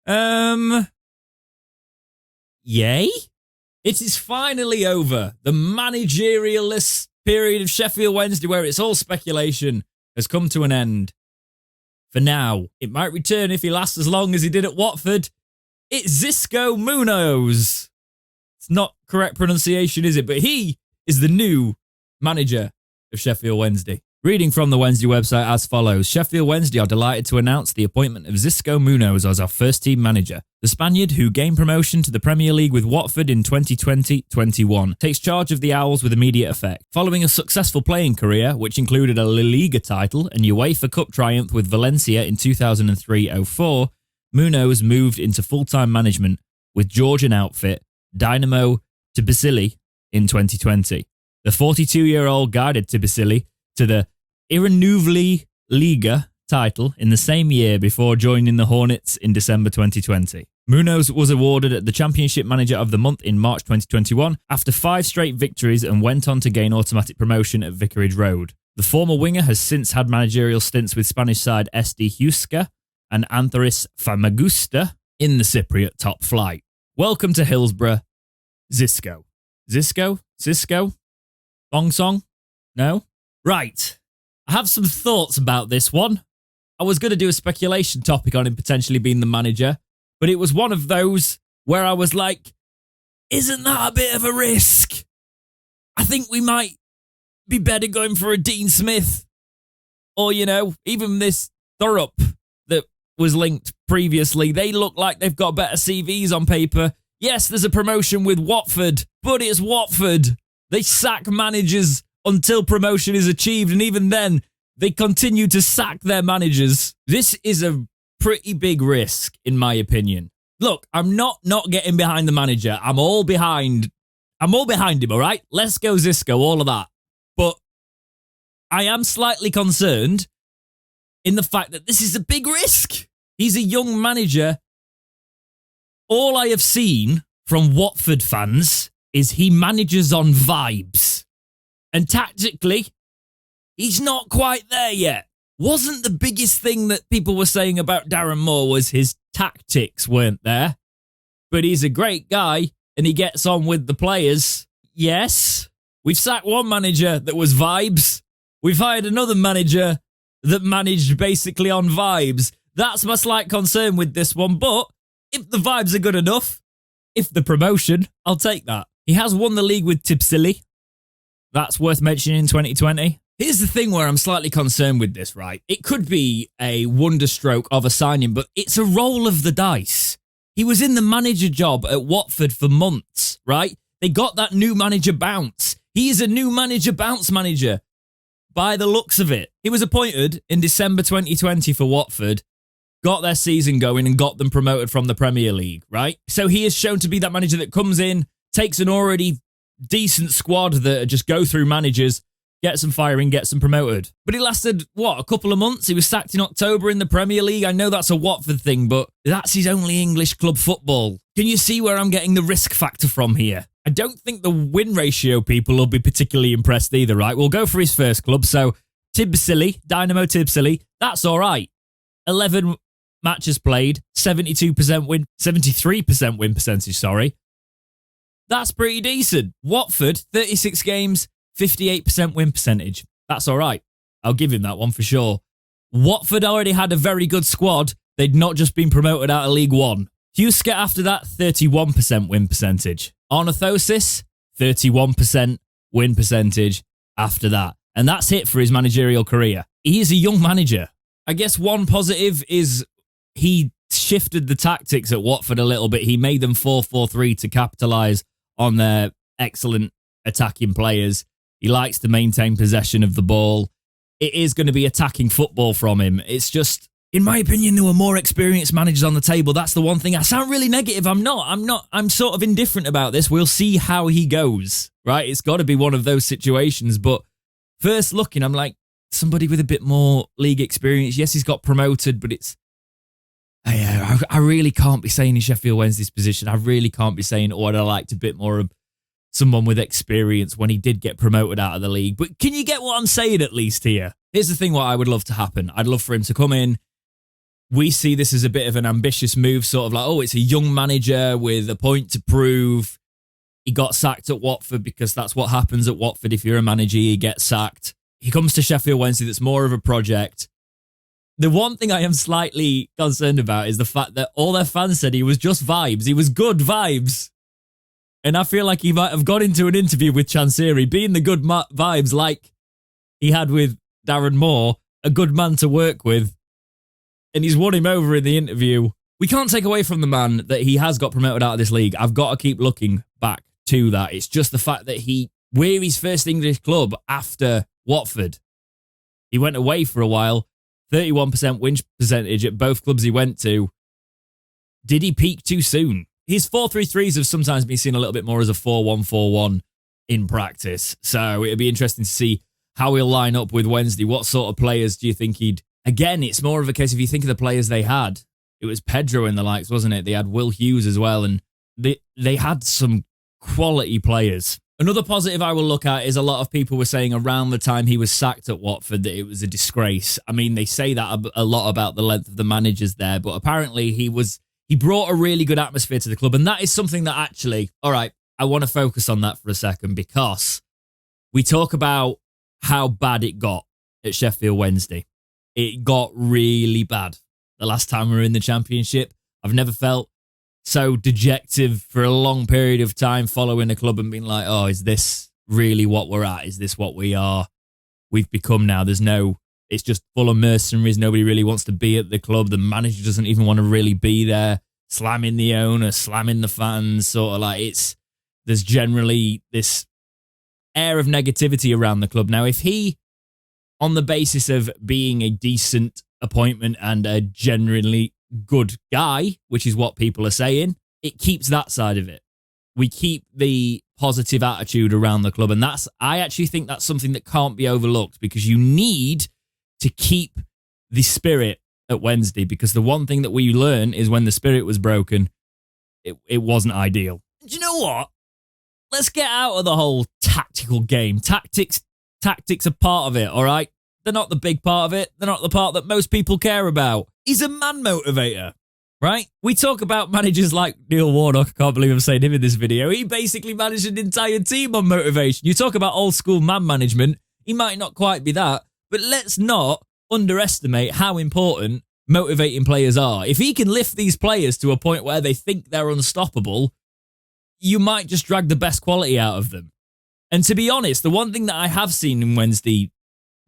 Yay? It is finally over. The managerialist period of Sheffield Wednesday, where it's all speculation, has come to an end. For now. It might return if he lasts as long as he did at Watford. It's Xisco Muñoz. It's not correct pronunciation, is it? But he is the new manager of Sheffield Wednesday. Reading from the Wednesday website as follows. Sheffield Wednesday are delighted to announce the appointment of Xisco Muñoz as our first team manager. The Spaniard, who gained promotion to the Premier League with Watford in 2020-21, takes charge of the Owls with immediate effect. Following a successful playing career, which included a La Liga title and UEFA Cup triumph with Valencia in 2003-04, Muñoz moved into full-time management with Georgian outfit Dynamo Tbilisi in 2020. The 42-year-old guided Tbilisi to the Iranouvli Liga title in the same year before joining the Hornets in December 2020. Muñoz was awarded the Championship Manager of the Month in March 2021 after 5 straight victories and went on to gain automatic promotion at Vicarage Road. The former winger has since had managerial stints with Spanish side Xisco and Anthris Famagusta in the Cypriot top flight. Welcome to Hillsborough, Xisco. Xisco? Bong song? No? Right. I have some thoughts about this one. I was going to do a speculation topic on him potentially being the manager, but it was one of those where I was like, isn't that a bit of a risk? I think we might be better going for a Dean Smith. Or, even this Thurup that was linked previously. They look like they've got better CVs on paper. Yes, there's a promotion with Watford, but it's Watford. They sack managers until promotion is achieved, and even then, they continue to sack their managers. This is a pretty big risk, in my opinion. Look, I'm not getting behind the manager. I'm all behind him, all right? Let's go Xisco, all of that. But I am slightly concerned in the fact that this is a big risk. He's a young manager. All I have seen from Watford fans is he manages on vibes. And tactically, he's not quite there yet. Wasn't the biggest thing that people were saying about Darren Moore was his tactics weren't there. But he's a great guy and he gets on with the players. Yes, we've sacked one manager that was vibes. We've hired another manager that managed basically on vibes. That's my slight concern with this one. But if the vibes are good enough, if the promotion, I'll take that. He has won the league with Tbilisi. That's worth mentioning in 2020. Here's the thing where I'm slightly concerned with this, right? It could be a wonderstroke of a signing, but it's a roll of the dice. He was in the manager job at Watford for months, right? They got that new manager bounce. He is a new manager bounce manager by the looks of it. He was appointed in December 2020 for Watford, got their season going and got them promoted from the Premier League, right? So he is shown to be that manager that comes in, takes an already decent squad that just go through managers, gets them firing, gets them promoted. But it lasted, a couple of months? He was sacked in October in the Premier League. I know that's a Watford thing, but that's his only English club football. Can you see where I'm getting the risk factor from here? I don't think the win ratio people will be particularly impressed either, right? We'll go for his first club. So Tbilisi, Dynamo Tbilisi, that's all right. 11 matches played, 73% win percentage, sorry. That's pretty decent. Watford, 36 games, 58% win percentage. That's all right. I'll give him that one for sure. Watford already had a very good squad. They'd not just been promoted out of League One. Xisco after that, 31% win percentage. Ornithosis, 31% win percentage after that. And that's it for his managerial career. He is a young manager. I guess one positive is he shifted the tactics at Watford a little bit. He made them 4-4-3 to capitalise on their excellent attacking players. He likes to maintain possession of the ball. It is going to be attacking football from him. It's just, in my opinion, there were more experienced managers on the table. That's the one thing. I sound really negative. I'm not. I'm sort of indifferent about this. We'll see how he goes, right? It's got to be one of those situations. But first looking, I'm like, somebody with a bit more league experience. Yes, he's got promoted, but it's, I really can't be saying in Sheffield Wednesday's position. I really can't be saying, I'd liked a bit more of someone with experience when he did get promoted out of the league. But can you get what I'm saying at least here? Here's the thing what I would love to happen. I'd love for him to come in, we see this as a bit of an ambitious move, sort of like, oh, it's a young manager with a point to prove. He got sacked at Watford because that's what happens at Watford. If you're a manager, you get sacked. He comes to Sheffield Wednesday, that's more of a project. The one thing I am slightly concerned about is the fact that all their fans said he was just vibes. He was good vibes. And I feel like he might have gone into an interview with Chansiri, being the good vibes like he had with Darren Moore, a good man to work with. And he's won him over in the interview. We can't take away from the man that he has got promoted out of this league. I've got to keep looking back to that. It's just the fact that we're his first English club after Watford. He went away for a while. 31% win percentage at both clubs he went to. Did he peak too soon? His 4-3-3s have sometimes been seen a little bit more as a 4-1-4-1 in practice. So it'd be interesting to see how he'll line up with Wednesday. What sort of players do you think he'd... Again, it's more of a case if you think of the players they had. It was Pedro and the likes, wasn't it? They had Will Hughes as well, and they had some quality players. Another positive I will look at is a lot of people were saying around the time he was sacked at Watford that it was a disgrace. I mean, they say that a lot about the length of the managers there, but apparently he brought a really good atmosphere to the club, and that is something that actually, all right, I want to focus on that for a second because we talk about how bad it got at Sheffield Wednesday. It got really bad the last time we were in the Championship. I've never felt so dejected for a long period of time following a club and being like, oh, is this really what we're at? Is this what we've become now? It's just full of mercenaries. Nobody really wants to be at the club. The manager doesn't even want to really be there. Slamming the owner, slamming the fans, sort of like there's generally this air of negativity around the club. Now, if he, on the basis of being a decent appointment and a generally good guy, which is what people are saying, it keeps that side of it. We keep the positive attitude around the club, and I actually think that's something that can't be overlooked because you need to keep the spirit at Wednesday, because the one thing that we learn is when the spirit was broken, it wasn't ideal. Do you know what? Let's get out of the whole tactical game. Tactics are part of it, all right? They're not the big part of it. They're not the part that most people care about. He's a man motivator, right? We talk about managers like Neil Warnock. I can't believe I'm saying him in this video. He basically managed an entire team on motivation. You talk about old school man management. He might not quite be that, but let's not underestimate how important motivating players are. If he can lift these players to a point where they think they're unstoppable, you might just drag the best quality out of them. And to be honest, the one thing that I have seen in Wednesday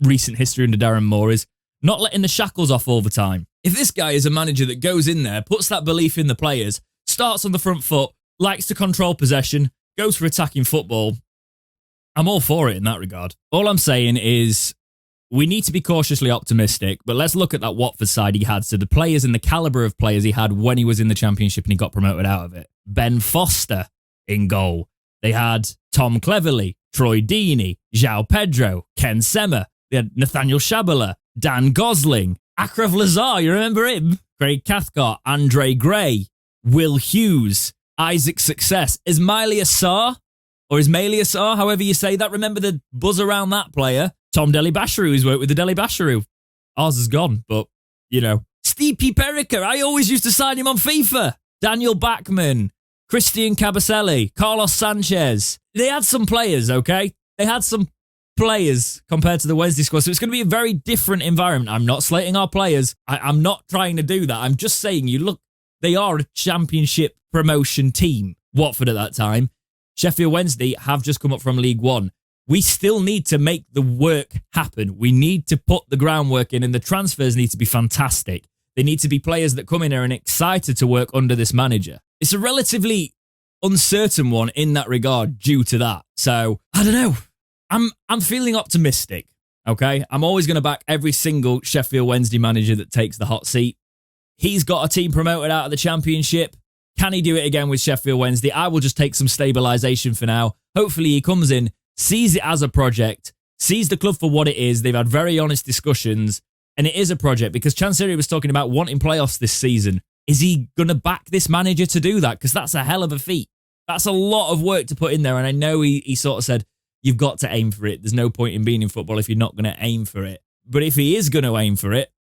recent history under Darren Moore is not letting the shackles off all the time. If this guy is a manager that goes in there, puts that belief in the players, starts on the front foot, likes to control possession, goes for attacking football, I'm all for it in that regard. All I'm saying is we need to be cautiously optimistic, but let's look at that Watford side he had. So the players and the calibre of players he had when he was in the Championship and he got promoted out of it. Ben Foster in goal. They had Tom Cleverley, Troy Deeney, João Pedro, Ken Sema. They had Nathaniel Shabala, Dan Gosling, Akraf Lazar, you remember him? Craig Cathcart, Andre Gray, Will Hughes, Isaac Success, Ismaila Sarr, or Ismaila Sarr, however you say that. Remember the buzz around that player? Tom Delibashiru, who's worked with the Delibashiru. Ours is gone, but, you know. Stipe Perica, I always used to sign him on FIFA. Daniel Bachmann, Christian Cabaselli, Carlos Sanchez. They had some players, okay? They had some players compared to the Wednesday squad, so it's going to be a very different environment. I'm not slating our players. I'm not trying to do that. I'm just saying, you look, they are a Championship promotion team. Watford at that time. Sheffield Wednesday have just come up from League One. We still need to make the work happen. We need to put the groundwork in, and the transfers need to be fantastic. They need to be players that come in here and excited to work under this manager. It's a relatively uncertain one in that regard due to that. So, I don't know. I'm feeling optimistic, okay? I'm always going to back every single Sheffield Wednesday manager that takes the hot seat. He's got a team promoted out of the Championship. Can he do it again with Sheffield Wednesday? I will just take some stabilisation for now. Hopefully he comes in, sees it as a project, sees the club for what it is. They've had very honest discussions, and it is a project because Chansiri was talking about wanting playoffs this season. Is he going to back this manager to do that? Because that's a hell of a feat. That's a lot of work to put in there, and I know he sort of said, you've got to aim for it. There's no point in being in football if you're not going to aim for it. But if he is going to aim for it,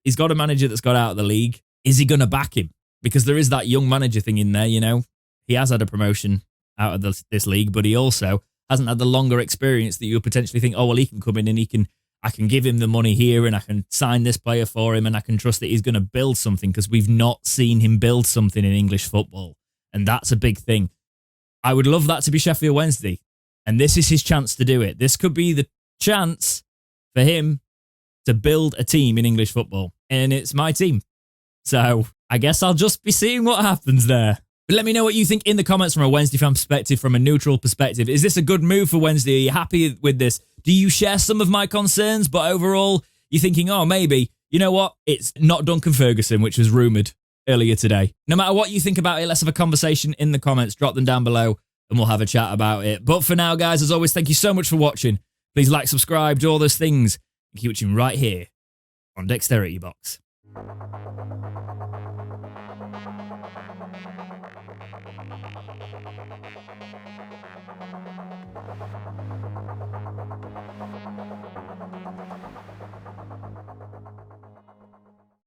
He's got a manager that's got out of the league. Is he going to back him? Because there is that young manager thing in there, you know. He has had a promotion out of this league, but he also hasn't had the longer experience that you would potentially think, oh, well, he can come in and I can give him the money here and I can sign this player for him and I can trust that he's going to build something, because we've not seen him build something in English football. And that's a big thing. I would love that to be Sheffield Wednesday. And this is his chance to do it. This could be the chance for him to build a team in English football. And it's my team. So I guess I'll just be seeing what happens there. But let me know what you think in the comments from a Wednesday fan perspective, from a neutral perspective. Is this a good move for Wednesday? Are you happy with this? Do you share some of my concerns? But overall, you're thinking, oh, maybe, you know what? It's not Duncan Ferguson, which was rumoured earlier today. No matter what you think about it, let's have a conversation in the comments. Drop them down below and we'll have a chat about it. But for now, guys, as always, thank you so much for watching. Please like, subscribe, do all those things. And keep watching right here on Dexterity Box.